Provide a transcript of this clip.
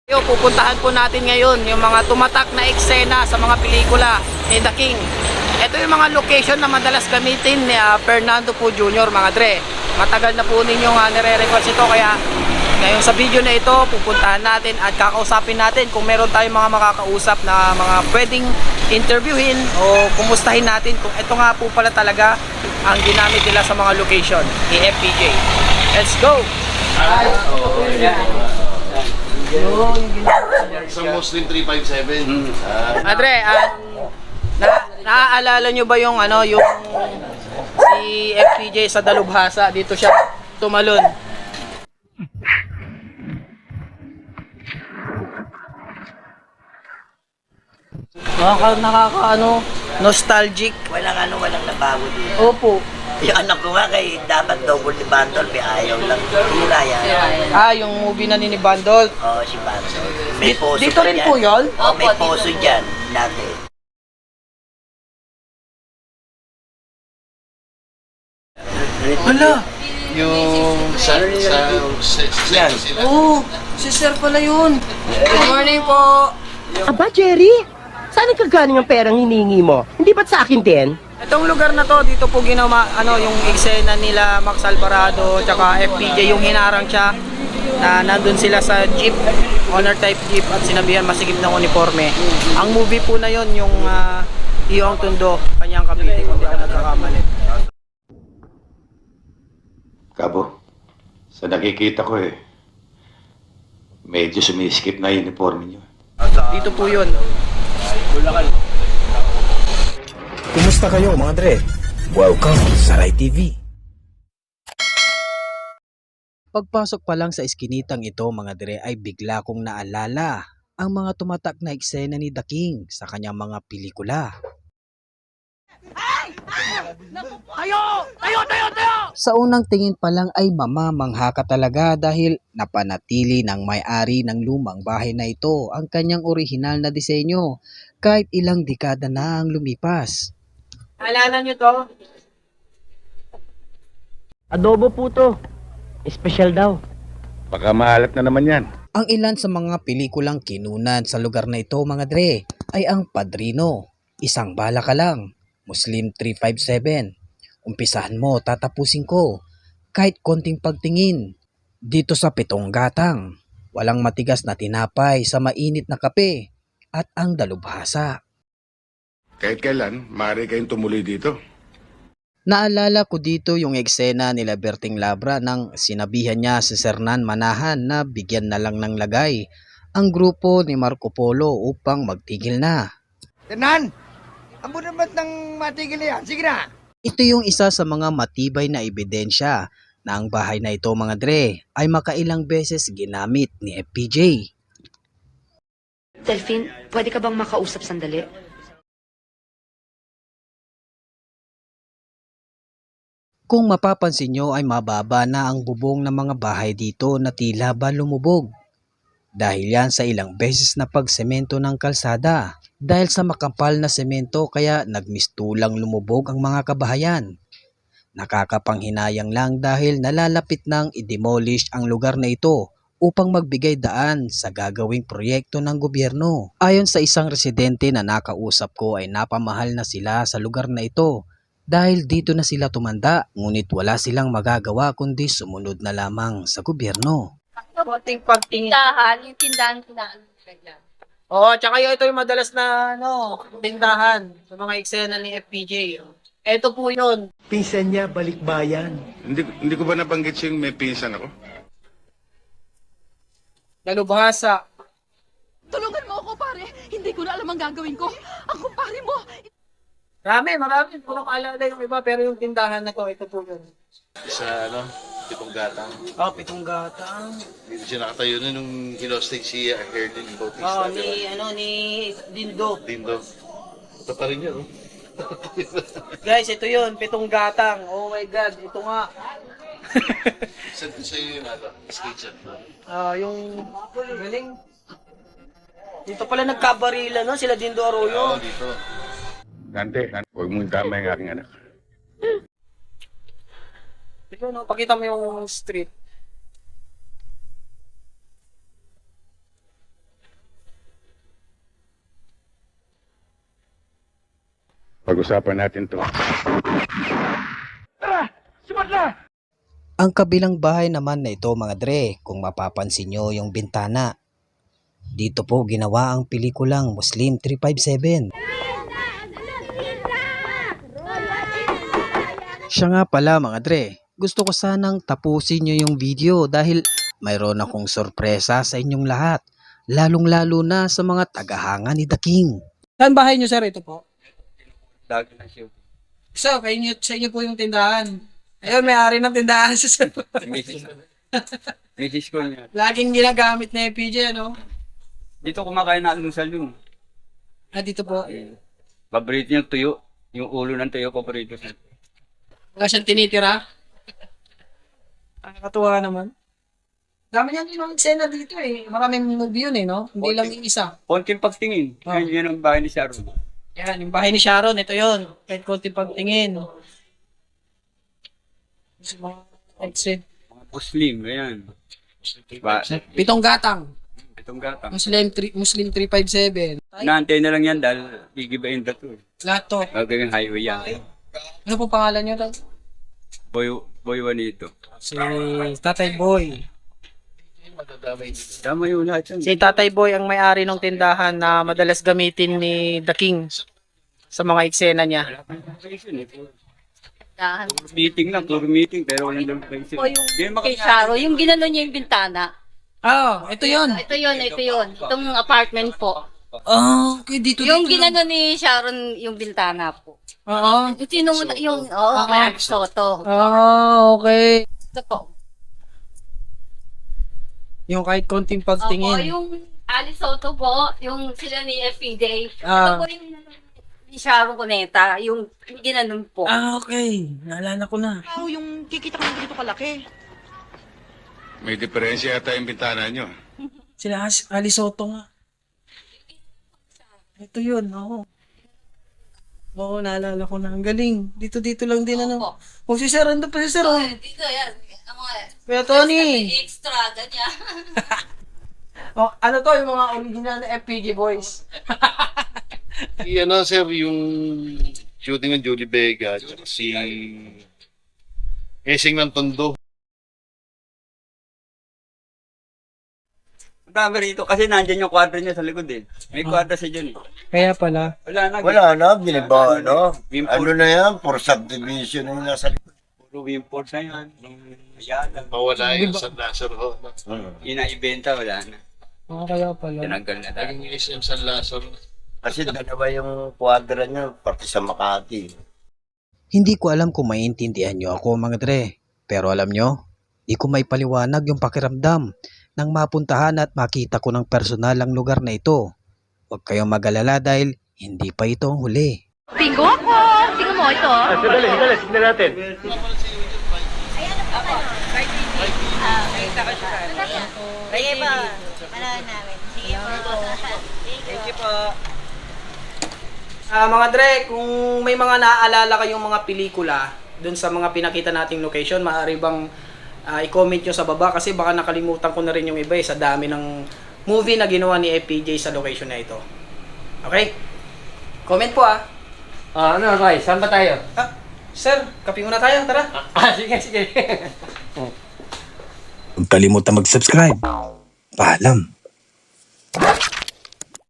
Pupuntahan po natin ngayon yung mga tumatak na eksena sa mga pelikula ni The King. Ito yung mga location na madalas gamitin ni Fernando Po Jr. mga dre. Matagal na po ninyong nire-request ito, kaya ngayon sa video na ito pupuntahan natin at kakausapin natin kung meron tayong mga makakausap na mga pwedeng interviewin o kumustahin natin kung ito nga po pala talaga ang ginamit nila sa mga location ni FPJ. Let's go! Sa Muslim 357. Madre, naaalala nyo ba yung yung si FPJ sa Dalubhasa? Dito siya tumalon. Nostalgic. Walang nabago dito. Opo. Yung anak ko nga kay dapat double ni Bandol, may ayaw lang. Hira yan. Yung movie na ni Bandol. Oo, si Bandol. May poso Dito pa rin dyan. po yun? Oo, may poso dyan. Dati. Wala. Yung sa Yan. sila. Si Sir pala yun. Good morning po. Aba, Jerry? Saan ang kagaling ang perang hiningi mo? Hindi ba't sa akin din? Itong lugar na to, dito po ginawa, yung eksena nila Max Alvarado, tsaka FPJ, yung hinarang siya, na nandun sila sa jeep, honor type jeep, at sinabihan masigip ng uniforme. Ang movie po na yon yung Iyong Tundo, Kanyang Cavite, kung di ako nagkakamali. Kabo, sa nakikita ko medyo sumiskip na yung uniforme nyo. Dito po yun. Kumusta kayo mga dre? Welcome sa Rai TV. Pagpasok pa lang sa iskinitang ito mga dre ay bigla kong naalala ang mga tumatak na eksena ni The King sa kanyang mga pelikula. Sa unang tingin pa lang ay mamamangha ka talaga dahil napanatili ng may-ari ng lumang bahay na ito ang kanyang orihinal na disenyo kahit ilang dekada na ang lumipas. Alala nyo to? Adobo po to. Espesyal daw. Baka maalat na naman yan. Ang ilan sa mga pelikulang kinunan sa lugar na ito mga dre ay ang Padrino, Isang Bala Ka Lang, Muslim 357, Umpisahan Mo Tatapusin Ko, Kahit Konting Pagtingin, Dito sa Pitong Gatang, Walang Matigas na Tinapay sa Mainit na Kape, at Ang Dalubhasa. Kahit kailan, maaari kayong tumuloy dito. Naalala ko dito yung eksena nila Berting Labra nang sinabihan niya si Sernan Manahan na bigyan na lang ng lagay ang grupo ni Marco Polo upang magtigil na. Tenan! Amo naman ng matigil yan. Sige na! Ito yung isa sa mga matibay na ebidensya na ang bahay na ito mga dre ay makailang beses ginamit ni FPJ. Delphine, pwede ka bang makausap sandali? Kung mapapansin nyo ay mababa na ang bubong ng mga bahay dito na tila ba lumubog. Dahil yan sa ilang beses na pagsemento ng kalsada. Dahil sa makapal na semento kaya nagmistulang lumubog ang mga kabahayan. Nakakapanghinayang lang dahil nalalapit nang i-demolish ang lugar na ito upang magbigay daan sa gagawing proyekto ng gobyerno. Ayon sa isang residente na nakausap ko ay napamahal na sila sa lugar na ito. Dahil dito na sila tumanda, ngunit wala silang magagawa kundi sumunod na lamang sa gobyerno. Konting pagtingin. Tindahan, yung tindahan. Oo, tsaka ito yung madalas na tindahan sa mga eksena ni FPJ. Ito po yun. Pinsan niya, balikbayan. Hindi ko ba nabanggit yung may pinsan ako? Dalubhasa. Tulungan mo ako, pare. Hindi ko na alam ang gagawin ko. Ang kumpare mo. Marami. Puro maalala yung iba, pero yung tindahan na to, ito po yun. Sa Pitong Gatang. Pitong Gatang. Dito siya nakatayo na nung hinosting si Herdin Bautista. Ni Dindo. Dindo. Ito pa rin yun, Guys, ito yun, Pitong Gatang. Oh my God, ito nga. Sa yung skate shop. Yung galing. Dito pala nagkabarila, no? Sila Dindo Arroyo. Oo, dito. Dante, huwag mong tama yung aking anak. Ito, no? Pakita mo yung street. Pag-usapan natin to. Ang kabilang bahay naman na ito mga dre, kung mapapansin nyo yung bintana. Dito po ginawa ang pelikulang Muslim 357. Siya nga pala mga dre, gusto ko sanang tapusin nyo yung video dahil mayroon akong sorpresa sa inyong lahat. Lalong-lalo na sa mga tagahanga ni The King. Saan bahay nyo, sir? Ito po. So, sa inyo po yung tindahan. Ayun, may-ari ng tindahan sa sir. Misis ko niya. Laging ginagamit na FPJ, ano? Dito kumakain na ng salon. Dito po. Paborito niya tuyo. Yung ulo ng tuyo, paborito siya. Wala siyang tinitira. Nakakatuwa naman. Dami niyang ginawang eksena dito eh. Maraming movie yun eh, no? Hindi lang yung isa. Konting pagtingin. Oh. Yan ang bahay ni Sharon. Yan, yung bahay ni Sharon, ito yun. Kahit konti pagtingin. Mga exit. Mga Muslim, ayan. Diba? Pitong gatang. Itong gatang. Muslim 357. Naantay na lang yan dahil gigibain na to. Lahat to. Gagawin highway yan. Ano po pangalan niyo? Boy Juanito. Si Tatay Boy. Tama yun lahat yan. Si Tatay Boy ang may-ari ng tindahan na madalas gamitin ni The King sa mga eksena niya. Meeting lang, puro meeting, pero walang lang place. O yung kay Sharo, yung ginano niya yung bintana. Ito yun. Ito yun. Itong apartment po. Okay, dito. Yung ginano ni Sharon yung bintana po. Oo. Yung sinuna, kaya Soto. Okay. Ito po. Yung kahit konting Opo, pagtingin. yung Alice Soto po, yung sila ni FPJ. Ah. Ito po yung ni Sharon Cuneta, yung ginanon po. Okay. Naalala ko na. Yung kikita ko dito kalaki. May diferensya yata yung bintana nyo. Sila Ali Soto nga. Ito yun, oo. Oo, naalala ko na. Ang galing. Dito lang din, ano. O, si Sir, ando pa si Sir, oh. Dito yan. Ang mga Kuya Tony. extra, ganyan. Oh, ano to, yung mga original na FPG boys. Sir, yung shooting ng Julie Vega, tsaka si Esing ng Tondo. Tama rito kasi nandyan yung kwadro niya sa likod eh. May kwadro siya dyan eh. Kaya pala. Wala na, biniba, ano? Wimport. Ano na yan? For subdivision na yung nasa likod. Puro wimport na yan. Yan. Mawala yung San Lazaro. Inaibenta, wala na. Kaya pala. Tinanggal na tayo. Naging SM San Lazaro. Kasi dalawa yung kwadra niya, pati sa Makati. Hindi ko alam kung maiintindihan nyo ako mga dre. Pero alam nyo, di ko may paliwanag yung pakiramdam nang mapuntahan at makita ko ng personal ang lugar na ito. Huwag kayong mag-alala dahil hindi pa ito ang huli. Bingo ako! Tingnan mo ito. Sandali, tignan natin. Sige pa, manahan namin. Sige po. Thank you po. Mga Dre, kung may mga naaalala kayong mga pelikula dun sa mga pinakita nating location, maaari bang i-comment nyo sa baba kasi baka nakalimutan ko na rin yung iba sa dami ng movie na ginawa ni FPJ sa location na ito. Okay? Comment po Ano, Roy? Saan ba tayo? Sir, kape muna tayo, tara. Sige. Huwag kalimutan mag-subscribe. Paalam.